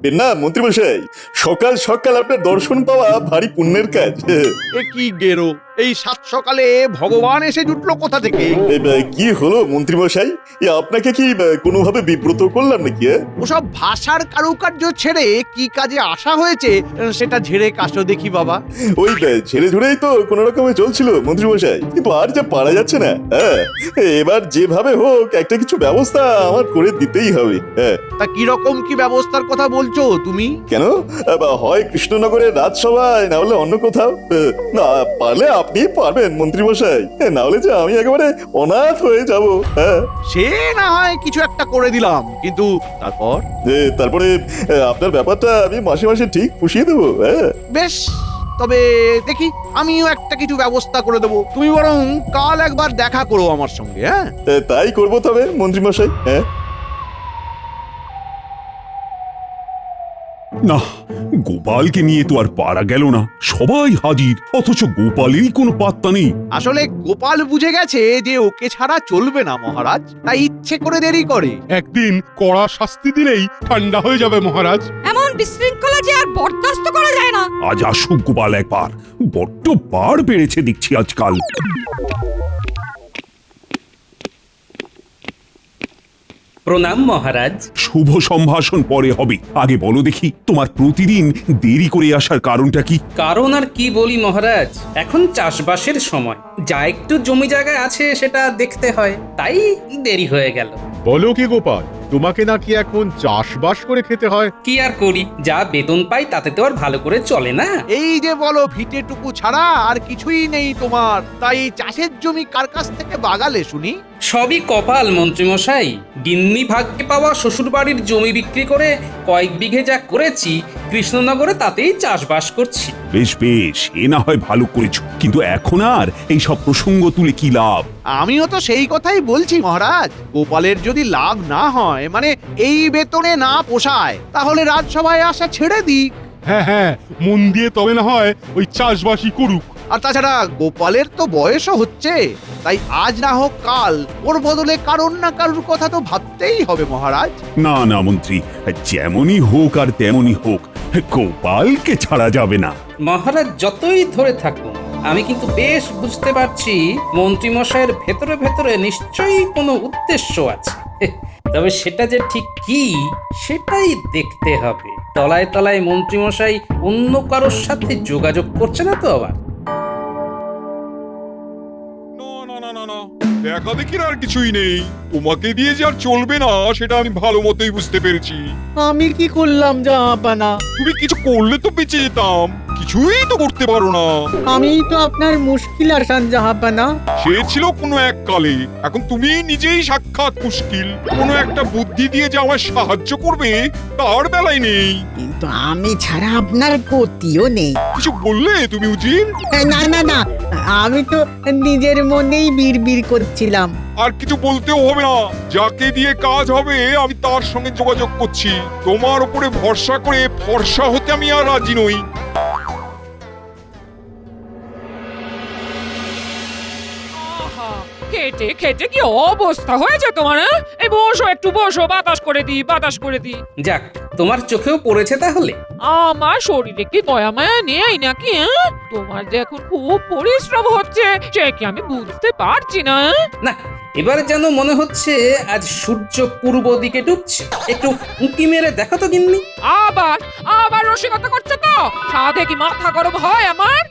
না মন্ত্রী মশাই, সকাল সকাল আপনার দর্শন পাওয়া ভারী পুণ্যের কাজ। এ কি গেরো, এই সাত সকালে ভগবান এসে জুটলো কোথা থেকে? কি হলো মন্ত্রী মশাই, আপনাকে কি কোনোভাবে বিব্রত করলাম নাকি? ওসব ভাষার কারুকার্য ছেড়ে কি কাজে আসা হয়েছে সেটা ঝেড়ে কাশো দেখি বাবা। ওই ছেড়ে ঝুড়েই তো কোনো রকমে চলছিল মন্ত্রী মশাই, কিন্তু আর যা পারা যাচ্ছে না। এবার যেভাবে হোক একটা কিছু ব্যবস্থা আমার করে দিতেই হবে। তা কিরকম কি ব্যবস্থার কথা বলছো তুমি? কেন, হয় কৃষ্ণনগরের রাজসভায়, না হলে অন্য কোথাও। না পারলে আপনি পারবেন মন্ত্রী মশাই, না হলে যে আমি একেবারে অনাথ হয়ে যাব। সে না হয় কিছু একটা করে দিলাম, কিন্তু তারপরে আপনার ব্যাপারটা আমি মাসে মাসে ঠিক পুষিয়ে দেবো। বেশ, তবে দেখি আমিও একটা কিছু ব্যবস্থা করে দেবো। তুমি বরং কাল একবার দেখা করো আমার সঙ্গে। তাই করবো তবে মন্ত্রী মশাই। না, গোপালকে নিয়ে তো আর পারা গেল না। সবাই হাজির, অথচ গোপালেরই কোনো পাত্তা নেই। আসলে গোপাল বুঝে গেছে যে ওকে ছাড়া চলবে না মহারাজ, তাই ইচ্ছে করে দেরি করে। একদিন কড়া শাস্তি দিলেই ঠান্ডা হয়ে যাবে মহারাজ। এমন বিশৃঙ্খলা যে আর বরদাস্ত করা যায় না। আজ আসুক গোপাল একবার, বড্ড বার বেড়েছে দেখছি আজকাল। প্রণাম মহারাজ। শুভ সম্ভাষণ পরে হবে, আগে বলো দেখি তোমার প্রতিদিন দেরি করে আসার কারণটা কি? কারণ আর কি বলি মহারাজ, এখন চাষবাসের সময়, যা একটু জমি জায়গায় আছে সেটা দেখতে হয়, তাই দেরি হয়ে গেল। বলো কি গোপাল, তোমাকে নাকি এখন চাষবাস করে খেতে হয়? কি আর করি, যা বেতন পাই তাতে তো আর ভালো করে চলে না। এই যে বলো ভিটেটুকু ছাড়া আর কিছুই নেই তোমার, তাই চাষের জমি কার কাছ থেকে বাগালে শুনি? সবই কপাল মন্ত্রীমশাই। গিন্নি ভাগ্যে পাওয়া শ্বশুর বাড়ির জমি বিক্রি করে কয়েক বিঘে যা করেছি কৃষ্ণনগরে, তাতেই চাষবাস করছি। বেশ বেশ, এ না হয় ভালো করেছো, কিন্তু এখন আর এই সব প্রসঙ্গ তুলে কি লাভ? আমিও তো সেই কথাই বলছি মহারাজ। গোপালের যদি লাভ না হয়, মানে এই বেতনে না পোষায়, তাহলে রাজসভায় আসা ছেড়ে দিক। হ্যাঁ হ্যাঁ, মন দিয়ে তবে না হয় ওই চাষবাসই করুক। আর তাছাড়া গোপালের তো বয়সও হচ্ছে, তাই আজ না হোক কাল ওর বদলে কারোর না কারোর কথা তো ভাবতেই হবে মহারাজ। না না মন্ত্রী, যেমনই হোক আর তেমনই হোক, গোপালকে ছাড়া যাবে না। মহারাজ যতই ধরে থাকুন, আমি কিন্তু বেশ বুঝতে পারছি মন্ত্রীমশাইয়ের ভেতরে ভেতরে নিশ্চয়ই কোনো উদ্দেশ্য আছে। তবে সেটা যে ঠিক কি সেটাই দেখতে হবে। তলায় তলায় মন্ত্রীমশাই অন্য কারোর সাথে যোগাযোগ করছে না তো আবার? দেখা দেখির আর কিছুই নেই, তোমাকে দিয়ে যে আর চলবে না সেটা আমি ভালো মতোই বুঝতে পেরেছি। আমি কি করলাম জাহাপানা? তুমি কিছু করলে তো বেঁচে যেতাম, কিছুই তো করতে পারো না। আমি তো আপনার মুশকিল আসান জাহাপানা। সে ছিল কোনো এক কালে, এখন তুমি নিজেই সাক্ষাৎ মুশকিল। কোনো একটা বুদ্ধি দিয়ে যে আমায় সাহায্য করবে তার বেলায় নেই। কিন্তু আমি ছাড়া আপনার গতিও নেই। কিছু বললে তুমি উজির? না না না, আমি তো নিজের মনেই বিড়বিড় করছিলাম। আর কিছু বলতেও হবে না, যাকে দিয়ে কাজ হবে আমি তার সঙ্গে যোগাযোগ করছি। তোমার উপরে ভরসা করে ফর্সা হতে আমি আর রাজি নই। খেটে খেটে কি অবস্থা হয়েছে তোমার? এই বসো, একটু বসো, বাতাস করে দি, বাতাস করে দি। যাক, তোমার চোখেও পড়েছে তাহলে। আমার শরীরে কি দয়া মায়া নেই নাকি? তোমার যে এখন খুব পরিশ্রম হচ্ছে সে কি আমি বুঝতে পারছি না? না, এবার যেন মনে হচ্ছে আজ সূর্য পূর্ব দিকে ডুবছে। একটু উঁকি মেরে দেখো তো গিন্নি। আবার আবার রসিকতা করছো তো? সাধে কি মাথা গরম হয় আমার?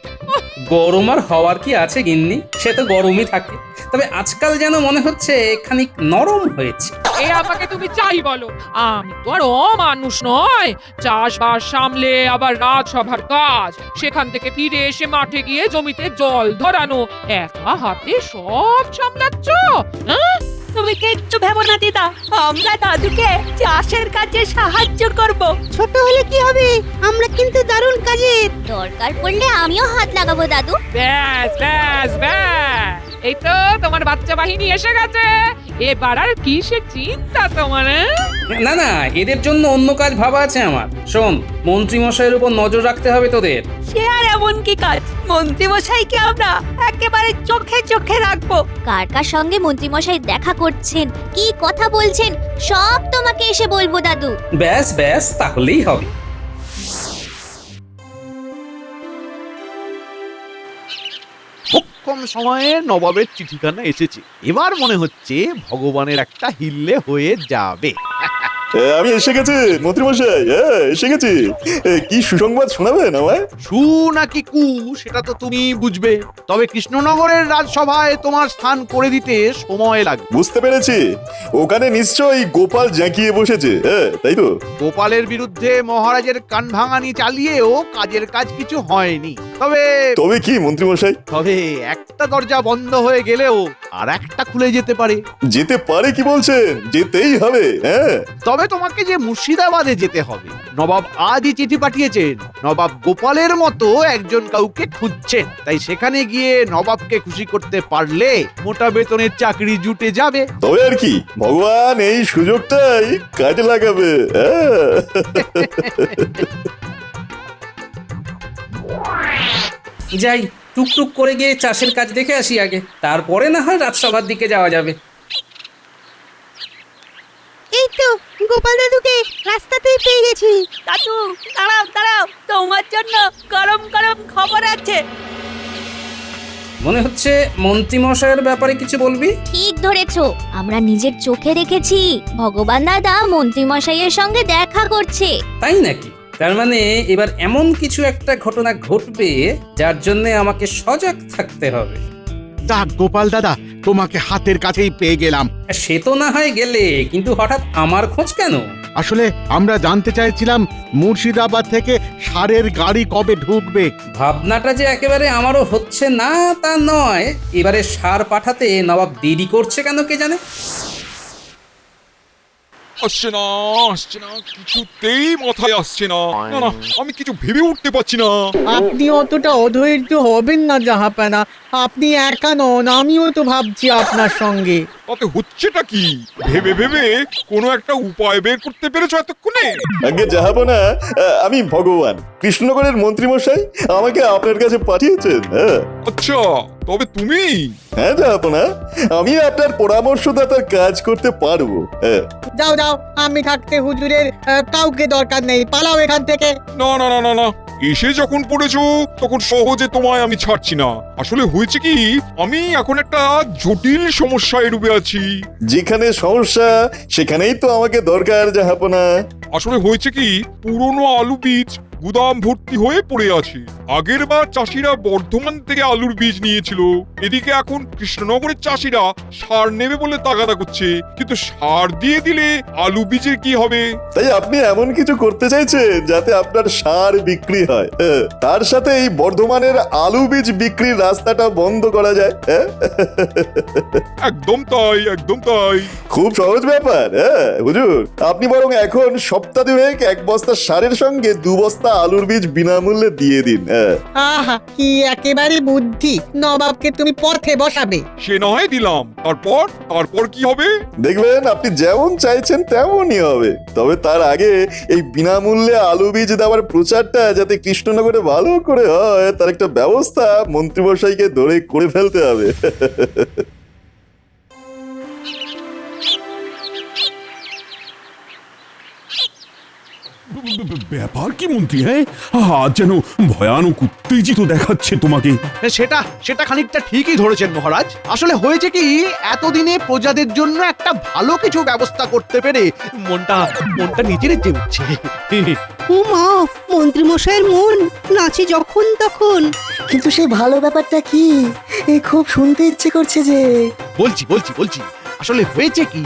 গরম আর হওয়ার কি আছে গিন্নি, সে তো গরমই থাকে, তবে আজকাল যেন মনে হচ্ছে খানিক নরম হয়েছে। এ আমাকে তুমি চাই বলো, আমি তো আর অমানুষ নয়। চাষবাস সামলে আবার রাজসভার কাজ, সেখান থেকে ফিরে এসে মাঠে গিয়ে জমিতে জল ধরানো, একা হাতে সব সামলাচ্ছ? তুমি কিচ্ছু ভেবো না দিদা, আমরা দাদুকে চাষের কাজে সাহায্য করব। ছোট হলে কি হবে, আমরা কিন্তু দারুণ কাজের। দরকার পড়লে আমিও হাত লাগাবো দাদু। ব্যাস ব্যাস ব্যাস, এই তো তোমার বাচ্চা বাহিনী এসে গেছে। এবার আর কিসের চিন্তা তোমার? না না, এদের জন্য অন্য কাজ ভাবা আছে আমার। শোন, মন্ত্রী মশাইয়ের উপর নজর রাখতে হবে তোদের। সে আর এমন কি কাজ? মন্ত্রীমশাইকে আমরা একেবারে চোখে চোখে রাখবো। কার কার সঙ্গে মন্ত্রীমশাই দেখা করছেন, কি কথা বলছেন, সব তোমাকে এসে বলবো দাদু। ব্যাস ব্যাস, তাহলেই হবে। খুব কম সময়ে নবাবের চিঠিখানা এসেছে। এবার মনে হচ্ছে ভগবানের একটা হিল্লে হয়ে যাবে। আমি এসে গেছি মন্ত্রীমশাই, এসে গেছি। কি সুসংবাদ শোনাবেন আমায়? সু নাকি কু সেটা তো তুমি বুঝবে, তবে কৃষ্ণনগরের রাজসভায় তোমার স্থান করে দিতে সময় লাগবে। বুঝতে পেরেছি, ওখানে নিশ্চয়ই গোপাল জাঁকিয়ে বসেছে, তাই তো? গোপালের বিরুদ্ধে মহারাজের কানভাঙানি চালিয়েও কাজের কাজ কিছু হয়নি। তবে কি মন্ত্রীমশাই? তবে একটা দরজা বন্ধ হয়ে গেলেও আর একটা খুলে যেতে পারে। যেতে পারে কি বলছেন? যেতেই হবে। তবে তোমাকে যে মুর্শিদাবাদে যেতে হবে। নবাব আজই চিঠি পাঠিয়েছেন, নবাব গোপালের মতো একজন কাউকে খুঁজছেন। তাই সেখানে গিয়ে নবাবকে খুশি করতে পারলে মোটা বেতনের চাকরি জুটে যাবে। তবে আর কি, ভগবান এই সুযোগটাই কাজে লাগাবে। যাই, টুকটুক করে গিয়ে চাষের কাজ দেখে আসি আগে, তারপরে না হয় রাজসভার দিকে যাওয়া যাবে। এই তো গোপাল দাদুকে রাস্তাতেই পেয়ে গেছি। দাদু, দাঁড়াও দাঁড়াও, তোমার জন্য গরম গরম খবর আছে। মনে হচ্ছে মন্ত্রী মশাইয়ের ব্যাপারে কিছু বলবি। ঠিক ধরেছো, আমরা নিজের চোখে দেখেছি ভগবান দাদা মন্ত্রীমশাইয়ের সঙ্গে দেখা করছে। তাই নাকি? তার মানে এবার এমন কিছু একটা ঘটনা ঘটবে যার জন্য আমাকে সজাগ থাকতে হবে। যাক গোপাল দাদা, তোমাকে হাতের কাছেই পেয়ে গেলাম। সে তো না হয় গেলে, কিন্তু হঠাৎ আমার খোঁজ কেন? আসলে আমরা জানতে চাইছিলাম মুর্শিদাবাদ থেকে সারের গাড়ি কবে ঢুকবে। ভাবনাটা যে একেবারে আমারও হচ্ছে না তা নয়, এবারে সার পাঠাতে নবাব দেরি করছে কেন কে জানে। আসছে না, আসছে না, কিছুতেই মাথায় আসছে না। না না, আমি কিছু ভেবে উঠতে পারছি না। আপনি অতটা অধৈর্য হবেন না জাহাপানা। আপনি একা নন, আমিও তো ভাবছি আপনার সঙ্গে। তাতে হচ্ছেটা কি? ভেবে ভেবে কোনো একটা উপায় বের করতে পেরেছো এতক্ষণে? আগে যাবো না, আমি ভগবান। কৃষ্ণনগরের মন্ত্রীমশাই আমাকে আপনার কাছে পাঠিয়েছেন। আচ্ছা, তবে তুমি? হ্যাঁ যাবো না, আমি আপনার পরামর্শদাতার কাজ করতে পারবো। যাও যাও, আমি থাকতে হুজুরের কাউকে দরকার নেই। পালাও এখান থেকে। না না না না না, এসে যখন পড়েছো তখন সহজে তোমায় আমি ছাড়ছি না। আসলে হয়েছে কি, আমি এখন একটা জটিল সমস্যায় ডুবে আছি। যেখানে সমস্যা সেখানেই তো আমাকে দরকার জাহাপনা। আসলে হয়েছে কি, পুরনো আলু বীজ গুদাম ভর্তি হয়ে পড়ে আছে। আগের বার চাষিরা বর্ধমান থেকে আলুর বীজ নিয়েছিল, এদিকে এখন কৃষ্ণনগরের চাষিরা সার নেবে বলে তাগাদা করছে। কিন্তু সার দিয়ে দিলে আলু বীজের কি হবে? তাই আপনি এমন কিছু করতে চাইছেন যাতে আপনার সার বিক্রি হয়, তার সাথে এই বর্ধমানের আলু বীজ বিক্রির রাস্তাটা বন্ধ করা যায়। একদম তাই, একদম তাই। খুব সহজ ব্যাপার। হুজুর, আপনি বরং এখন সপ্তাহ দুয়েক এক বস্তা সারের সঙ্গে 2 বস্তা আলুর বীজ বিনামূল্যে দিয়ে দিন। আহা, কি একেবারে বুদ্ধি! নবাবকে তুমি পথে বসাবে। সে না হয় দিলাম, তারপর কি হবে? দেখবেন আপনি যেমন চাইছেন তেমনই হবে। তবে তার আগে এই বিনামূল্যে আলু বীজ দেওয়ার প্রচারটা যাতে কৃষ্ণনগরে ভালো করে হয়, তার একটা ব্যবস্থা মন্ত্রীমশাইকে ধরে করে ফেলতে হবে। ব্যাপার কি মন্ত্রী? হ্যাঁ, আজ যেন ভয়ানক উত্তেজিত দেখাচ্ছে তোমাকে। সেটা খানিকটা ঠিকই ধরেছেন মহারাজ। আসলে হয়েছে কি, এতদিনে প্রজাদের জন্য একটা ভালো কিছু ব্যবস্থা করতে পেরে মনটা নিজের যে উঠছে। ও মা, মন্ত্রী মশাইয়ের মন নাচে যখন তখন। কিন্তু সেই ভালো ব্যাপারটা কি? খুব শুনতে ইচ্ছে করছে যে। বলছি আসলে হয়েছে কি,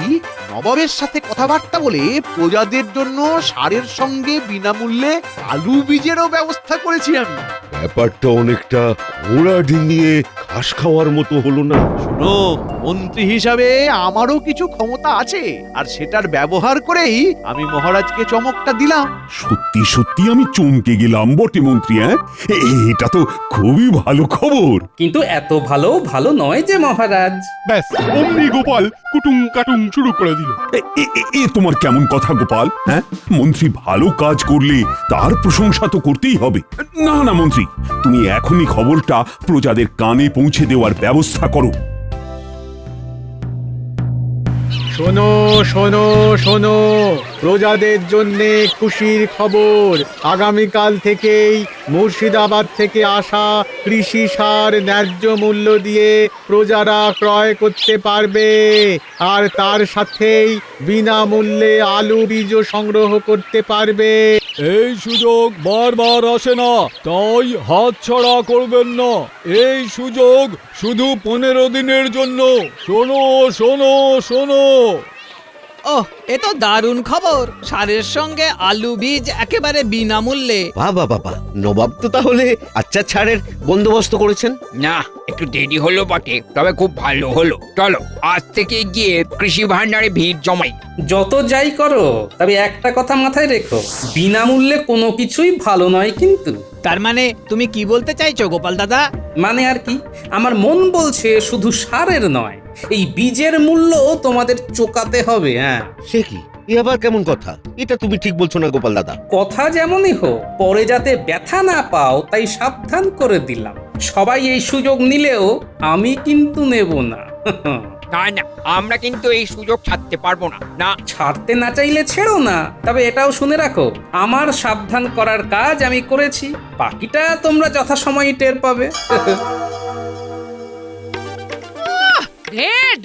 নবাবের সাথে কথাবার্তা বলে প্রজাদের জন্য সারের সঙ্গে বিনামূল্যে আলু বীজেরও ব্যবস্থা করেছি আমি। ব্যাপারটা অনেকটা ঘোড়া ডিঙিয়ে ঘাস খাওয়ার মতো হলো না? শোনো, মন্ত্রী হিসাবে আমারও কিছু ক্ষমতা আছে, আর সেটার ব্যবহার করেই আমি মহারাজকে চমকটা দিলাম। সত্যি সত্যি আমি চমকে গেলাম বটে মন্ত্রী। এটা তো খুবই ভালো খবর। কিন্তু এত ভালো নয় যে মহারাজ। ব্যাস অমনি গোপাল কুটুম কাটুম শুরু করে দিল। এ তোমার কেমন কথা গোপাল? মন্ত্রী ভালো কাজ করলে তার প্রশংসা তো করতেই হবে। না না মন্ত্রী, তুমি এখনই খবরটা প্রজাদের কানে পৌঁছে দেওয়ার ব্যবস্থা করো। শোনো শোনো শোনো, প্রজাদের জন্যে খুশির খবর। আগামীকাল থেকেই মুর্শিদাবাদ থেকে আসা কৃষি সার ন্যায্য মূল্য দিয়ে প্রজারা ক্রয় করতে পারবে, আর তার সাথেই বিনামূল্যে আলু বীজও সংগ্রহ করতে পারবে। এই সুযোগ বারবার আসে না, তাই হাতছাড়া করবেন না। এই সুযোগ শুধু 15 দিনের জন্য। শোনো শোনো শোনো। ওহ, এ তো দারুণ খবর। সারের সঙ্গে আলু বীজ একেবারে বিনামূল্যে। বাবা বাবা, নবাব তো তাহলে আচ্ছা ছাড়ের বন্দোবস্ত করেছেন। না, একটু দেরি হলো বটে, তবে খুব ভালো হলো। চলো আজ থেকে গিয়ে কৃষি ভান্ডারে ভিড় জমাই। যত যাই করো, তবে একটা কথা মাথায় রেখো, বিনামূল্যে কোনো কিছুই ভালো নয় কিন্তু। তার মানে তুমি কি বলতে চাইছো গোপাল দাদা? মানে আর কি, আমার মন বলছে শুধু সারের নয়, এই বীজের মূল্য তোমাদের চোকাতে হবে। সে কি, এ আবার কেমন কথা? এটা তুমি ঠিক বলছো না গোপাল দাদা। কথা যেমনই হোক, পরে যাতে ব্যথা না পাও তাই সাবধান করে দিলাম। সবাই এই সুযোগ নিলেও আমি কিন্তু নেব না। না না, আমরা কিন্তু এই সুযোগ ছাড়তে পারবো না। না, ছাড়তে না চাইলে ছেড়ো না, তবে এটাও শুনে রাখো, আমার সাবধান করার কাজ আমি করেছি, বাকিটা তোমরা যথাসময়ে টের পাবে।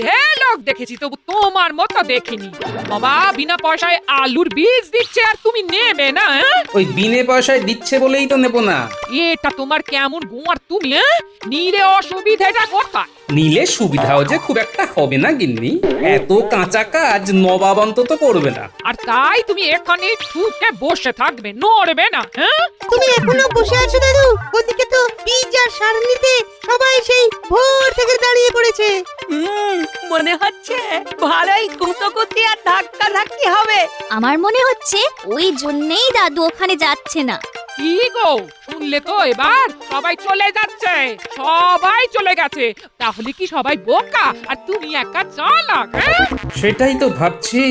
ঢের লোক দেখেছি, তবু তোমার মতো দেখিনি। বাবা বিনা পয়সায় আলুর বীজ দিচ্ছে আর তুমি নেবে না? ওই বিনে পয়সায় দিচ্ছে বলেই তো নেব না। এটা তোমার কেমন গোয়ার তুমি? নিলে অসুবিধাটা কোথায়? নিলে সুবিধাও যে খুব একটা হবে না গিন্নি, এত কাঁচা কাজ নবাব অন্তত করবে না। আর তাই তুমি এখানে ঠুকে বসে থাকবে, নড়বে না? তুমি এখনো বসে আছো দাদু? ওদিকে তো বীজ আর সার নিতে সবাই সেই ভোর থেকে দাঁড়িয়ে পড়েছে। মনে হচ্ছে ভালোই কুতকুতি আর ধাক্কা ধাক্কি হবে। আমার মনে হচ্ছে ওই জন্যেই দাদু ওখানে যাচ্ছে না। কি গো, শুনলে তো এবার? সবাই চলে যাচ্ছে, সবাই চলে গেছে। তাহলে কি সবাই বোকা আর তুমি একা চালাক? সেটাই তো ভাবছি,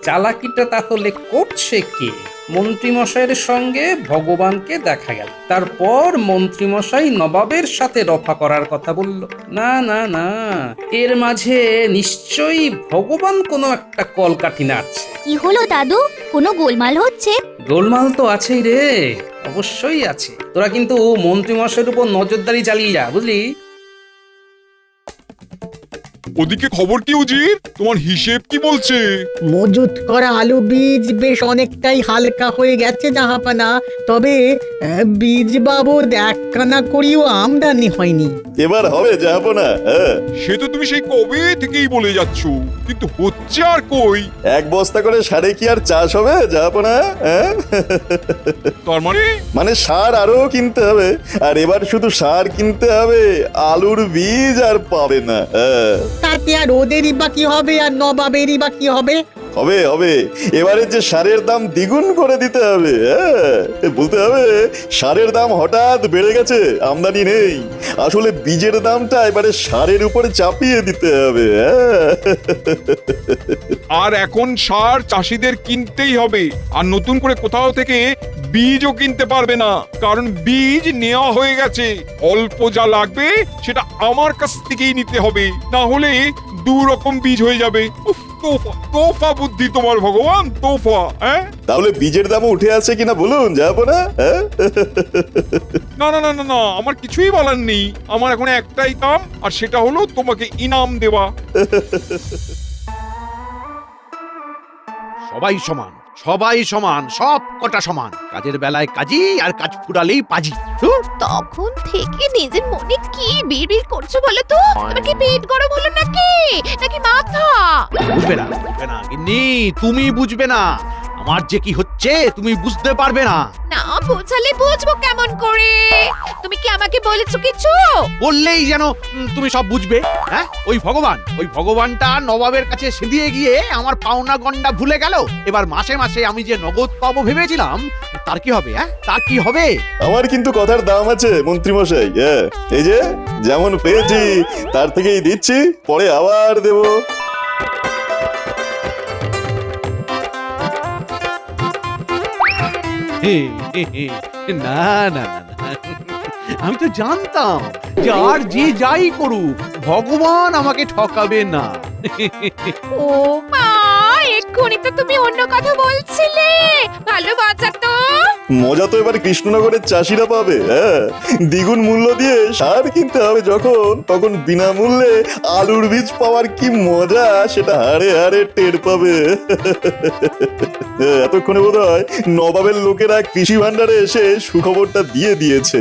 চালাকিটা তাহলে করছে কে? মন্ত্রীমশাইয়ের সঙ্গে ভগবানকে দেখা গেল, তারপর মন্ত্রীমশাই নবাবের সাথে রফা করার কথা বলল। না না না, এর মাঝে নিশ্চয়ই ভগবান কোনো একটা কলকাঠি নাড়ছে। কি হলো দাদু, কোনো গোলমাল হচ্ছে? গোলমাল তো আছেই রে, অবশ্যই আছে। তোরা কিন্তু মন্ত্রীমশাইয়ের উপর নজরদারি চালিয়ে যা, বুঝলি? ওদিকে খবর কি উজির? তোমার হিসেব কি বলছে? মজুত করা আলু বীজ বেশ অনেকটাই হালকা হয়ে গেছে জাহাপানা, তবে বীজ বাবদ একখানা করিও আমদানি হয়নি। এবার হবে জাহাপনা। সে তো তুমি সেই কবে থেকেই বলে যাচ্ছ, কিন্তু হচ্ছে আর কই? এক বস্তা করে সারে কি আর চাষ হবে জাহাপনা? তার মানে সার আরো কিনতে হবে, আর এবার শুধু সার কিনতে হবে, আলুর বীজ আর পাবে না। তাতে আর ওদেরই বা কি হবে, আর নবাবেরই বা কি হবে? হবে হবে, এবারে যে সারের দাম দ্বিগুণ করে দিতে হবে। বলতে হবে সারের দাম হঠাৎ বেড়ে গেছে, আমদানি নেই, আসলে বীজের দামটা এবারে সারের উপরে চাপিয়ে দিতে হবে। আর এখন সার চাষিদের কিনতেই হবে, আর নতুন করে কোথাও থেকে বীজও কিনতে পারবে না, কারণ বীজ নেওয়া হয়ে গেছে। অল্প যা লাগবে সেটা আমার কাছ থেকেই নিতে হবে, না হলে দু রকম বীজ হয়ে যাবে। তোফা তোফা বুদ্ধি তোমার ভগবান, তোফা। তাহলে বীজের দামও উঠে আছে কিনা বলুন জাহাপনা? না না না না না, আমার কিছুই বলার নেই। আমার এখন একটাই কাম, আর সেটা হলো তোমাকে ইনাম দেওয়া। সবাই সমান, সবাই সমান, সব কটা সমান। কাজের বেলায় কাজী, আর কাজ ফুরালেই পাজি। তখন থেকে নিজের মনে কি বিড়বিড় করছো বলো তো? তোমার কি পেট গরম হলো নাকি, নাকি মাথা? বুঝবে না, বুঝবে না গিন্নি, তুমি বুঝবে না। আমার যে কি হচ্ছে তুমি বুঝতে পারবে না। না বোঝালে বুঝবো কেমন করে? তুমি কি আমাকে বলেছো কিছু? বললেই যেন তুমি সব বুঝবে। হ্যাঁ, ওই ভগবানটা নবাবের কাছে সেদিয়ে গিয়ে আমার পাওনা গন্ডা ভুলে গেল। এবার মাসে মাসে আমি যে নগদ পাবো ভেবেছিলাম, তার কি হবে? হ্যাঁ, তার কি হবে? আমার কিন্তু কথার দাম আছে মন্ত্রীমশাই। হ্যাঁ, এই যে যেমন পেয়েছি তার থেকেই দিচ্ছি, পরে আবার দেবো। না না না না, আমি তো জানতাম যে আর যে যাই করুক ভগবান আমাকে ঠকাবে না। ও মা, এক্ষুনি তো তুমি অন্য কথা বলছিলে। ভালো বাঁচা তো। মজা তো এবার কৃষ্ণনগরের চাষিরা পাবে। হ্যাঁ, দ্বিগুণ মূল্য দিয়ে সার কিনতে হবে যখন, তখন বিনামূল্যে আলুর বীজ পাওয়ার কি মজা সেটা হাড়ে হাড়ে টের পাবে। এতক্ষণে বোধ হয় নবাবের লোকেরা কৃষি ভান্ডারে এসে সুখবরটা দিয়ে দিয়েছে।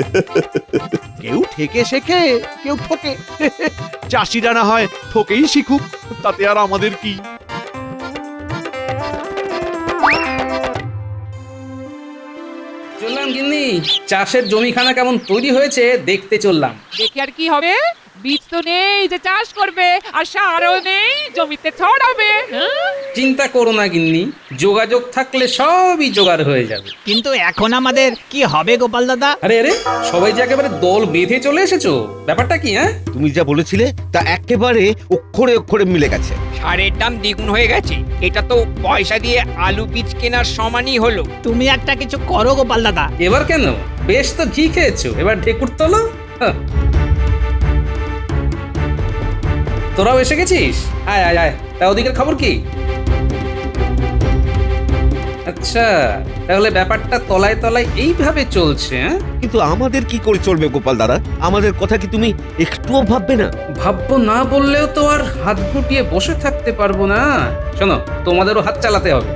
কেউ ঠেকে শেখে, কেউ ঠকে। চাষিরা না হয় ঠকেই শিখুক, তাতে আর আমাদের কি? চললাম গিন্নি, চাষের জমিখানা কেমন তৈরি হয়েছে দেখতে চললাম। দেখে আর কি হবে? বীজ তো নেই যে চাষ করবে, আর সারও নেই জমিতে ছড়াবে। চিন্তা করো না গিন্নি, যোগাযোগ থাকলে সবই জোগাড় হয়ে যাবে। কিন্তু এখন আমাদের কি হবে গোপাল দাদা? আরে আরে, সবাই যে একেবারে দল বেঁধে চলে এসেছো, ব্যাপারটা কি? হ্যাঁ, তুমি যা বলেছিলে তা একেবারে অক্ষরে অক্ষরে মিলে গেছে। সারের দাম দ্বিগুণ হয়ে গেছে। এটা তো পয়সা দিয়ে আলু বীজ কেনার সমানই হলো। তুমি একটা কিছু করো গোপাল দাদা। এবার কেন? বেশ তো ঘি খেয়েছো, এবার ঢেকুর তোলো। তোরাও এসে গেছিস? আয় আয় আয়, তা ওদিকের খবর কি? আচ্ছা, তাহলে ব্যাপারটা তলায় তলায় এইভাবে চলছে। কিন্তু আমাদের কি করে চলবে গোপাল দাদা? আমাদের কথা কি তুমি একটুও ভাববে না? ভাববো না বললেও তো আর হাত গুটিয়ে বসে থাকতে পারবো না। শোনো, তোমাদেরও হাত চালাতে হবে।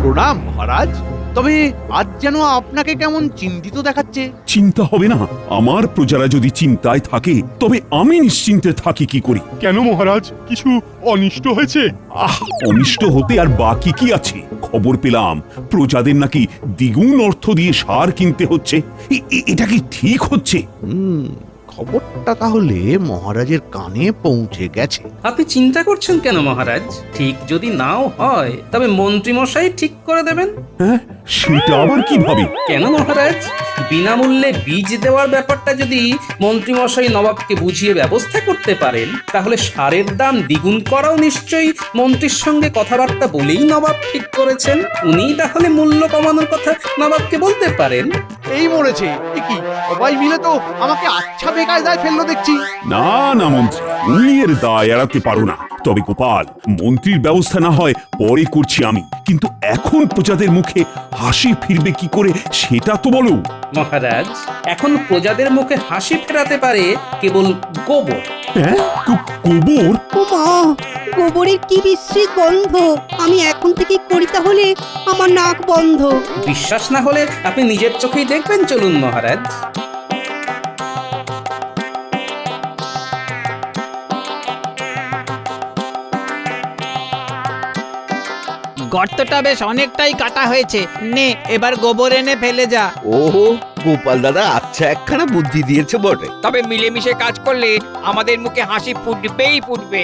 প্রণাম মহারাজ। তবে আজ যেন আপনাকে কেমন চিন্তিত দেখাচ্ছে। চিন্তা হবে না? আমার প্রজারা যদি চিন্তায় থাকে তবে আমি নিশ্চিন্তে থাকি কি করি? কেন মহারাজ, কিছু অনিষ্ট হয়েছে? অনিষ্ট হতে আর বাকি কি আছে? খবর পেলাম প্রজাদের নাকি দ্বিগুণ অর্থ দিয়ে সার কিনতে হচ্ছে। এটা কি ঠিক হচ্ছে? খবরটা তাহলে মহারাজের কানে পৌঁছে গেছে। আপনি চিন্তা করছেন কেন মহারাজ? ঠিক যদি নাও হয় তবে মন্ত্রীমশাই ঠিক করে দেবেন। হ্যাঁ, সেটা আবার কিভাবে? কেন মহারাজ? বিনামূল্যে বীজ দেওয়ার ব্যাপারটা যদি মন্ত্রীমশাই নবাবকে বুঝিয়ে ব্যবস্থা করতে পারেন, তাহলে সারের দাম দ্বিগুণ করাও নিশ্চয়ই মন্ত্রীর সঙ্গে কথাবার্তা বলেই নবাব ঠিক করেছেন। উনিই তাহলে মূল্য কমানোর কথা নবাবকে বলতে পারেন। এই মরেছে, কি সবাই মিলে তো আমাকে আচ্ছা বেকায়দায় ফেললো দেখছি। না না মন্ত্রী, তুমি এর দায় এড়াতে পারো না। তবে গোপাল, মন্ত্রীর ব্যবস্থা না হয় পরে করছি আমি, কিন্তু এখন প্রজাদের মুখে হাসি ফিরবে কি করে সেটা তো বলো। মহারাজ, এখন প্রজাদের মুখে হাসি ফেরাতে পারে কেবল গোবর। হ্যাঁ, গোবর? ও মা, গোবরের কি বিশ্রী গন্ধ! আমি এখন থেকে করি তাহলে আমার নাক বন্ধ। বিশ্বাস না হলে আপনি নিজের চোখেই দেখবেন, চলুন মহারাজ। গর্তটা বেশ অনেকটাই কাটা হয়েছে। নে, এবার গোবর এনে ফেলে যা। ওহো, গোপাল দাদা আচ্ছা একখানা বুদ্ধি দিয়েছে বটে। তবে মিলেমিশে কাজ করলে আমাদের মুখে হাসি ফুটবেই ফুটবে।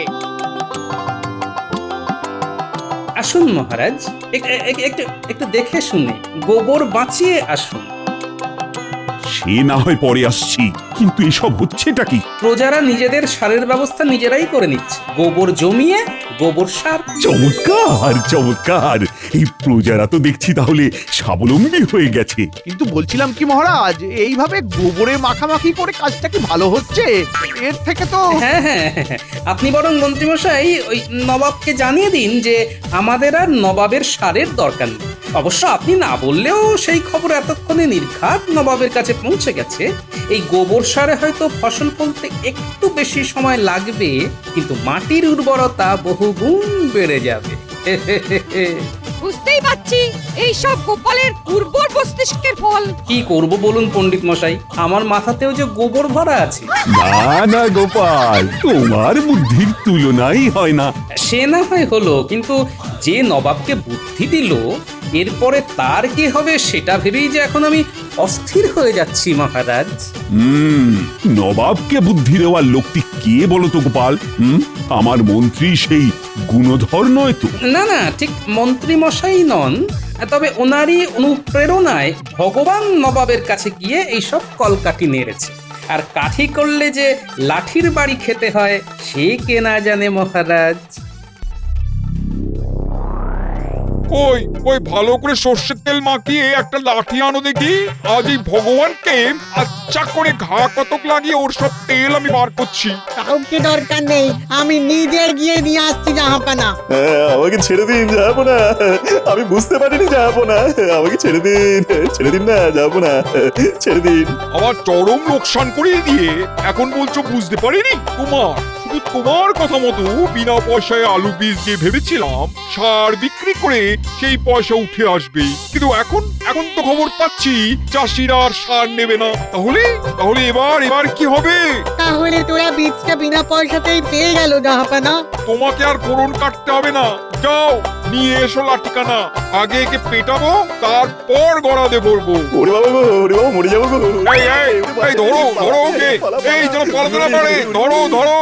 আসুন মহারাজ, একটু দেখে শুনে গোবর বাঁচিয়ে আসুন। সে না হয় পরে আসছি, কিন্তু এসব হচ্ছেটা কি? প্রজারা নিজেদের সারের ব্যবস্থা নিজেরাই করে নিচ্ছে। গোবর জমিয়ে গোবর সার। চমৎকার চমৎকার! এই প্রজারা তো দেখছি তাহলে স্বাবলম্বী হয়ে গেছে। কিন্তু বলছিলাম কি মহারাজ, এইভাবে গোবরে মাখামাখি করে কাজটা কি ভালো হচ্ছে? এর থেকে তো হ্যাঁ হ্যাঁ, আপনি বরং মন্ত্রীমশাই ওই নবাবকে জানিয়ে দিন যে আমাদের আর নবাবের সারের দরকার নেই। অবশ্য আপনি না বললেও সেই খবর এতক্ষণে নির্ঘাত নবাবের কাছে পৌঁছে গেছে। এই গোবর সারে হয়তো ফসল ফলতে একটু বেশি সময় লাগবে, কিন্তু মাটির উর্বরতা বহুগুণ বেড়ে যাবে। বুঝতেই পারছি এই সব গোপালের উর্বর মস্তিষ্কের ফল। কি করব বলুন পণ্ডিত মশাই, আমার মাথাতেও যে গোবর ভরা আছে। না না গোপাল, তোমার বুদ্ধির তুলনাই হয় না। সে না হয় হলো, কিন্তু যে নবাবকে বুদ্ধি দিল এরপরে তার কি হবে সেটা ভেবেই যে এখন আমি অস্থির হয়ে যাচ্ছি মহারাজ। নবাবকে বুদ্ধি দেওয়ার লোকটি কে বলো তো গোপাল? আমার মন্ত্রী সেই গুণধর নয় তো? না না, ঠিক মন্ত্রী মশাই নন, তবে ওনারই অনুপ্রেরণায় ভগবান নবাবের কাছে গিয়ে এইসব কলকাঠি নেড়েছে। আর কাঠি করলে যে লাঠির বাড়ি খেতে হয় সে কে না জানে মহারাজ। ওই ওই ভালো করে সর্ষের তেল মাখিয়ে একটা লাঠি আনো দেখি। আজ এই ভগবানকে আচ্ছা করে ঘা কতক লাগিয়ে ওর সব তেল আমি বার করছি। কাউকে দরকার নেই, আমি নিজে গিয়ে নিয়ে আসছি জাহাপানা। আমাকে ছেড়ে দিন যাবো না, আমি বুঝতে পারিনি যাবো না, আমাকে ছেড়ে দিন না, যাবো না, ছেড়ে দিন। আমার চরম লোকসান করিয়ে দিয়ে এখন বলছো বুঝতে পারিনি? শুধু তোমার কথা মতো বিনা পয়সায় আলু বীজ দিয়ে ভেবেছিলাম সার বিক্রি করে সেই পয়সা উঠে আসবে, কিন্তু এখন তো খবর পাচ্ছি চাষিরা আর সার নেবে না। তাহলে এবার কি হবে? তাহলে তোরা বীজটা বিনা পয়সাতেই পেয়ে গেল জাহাপানা। তোমাকে আর কোরণ কাটতে হবে না, যাও নিয়ে এসো লাঠিকানা। আগে একে পেটাবো, তারপর গড়াতে ভরবো। ওরে বাবা গো, ওরে বাবা, মরে যাবো গো। এই ধরো ওকে, এই যেন পালাতে না পারে, ধরো।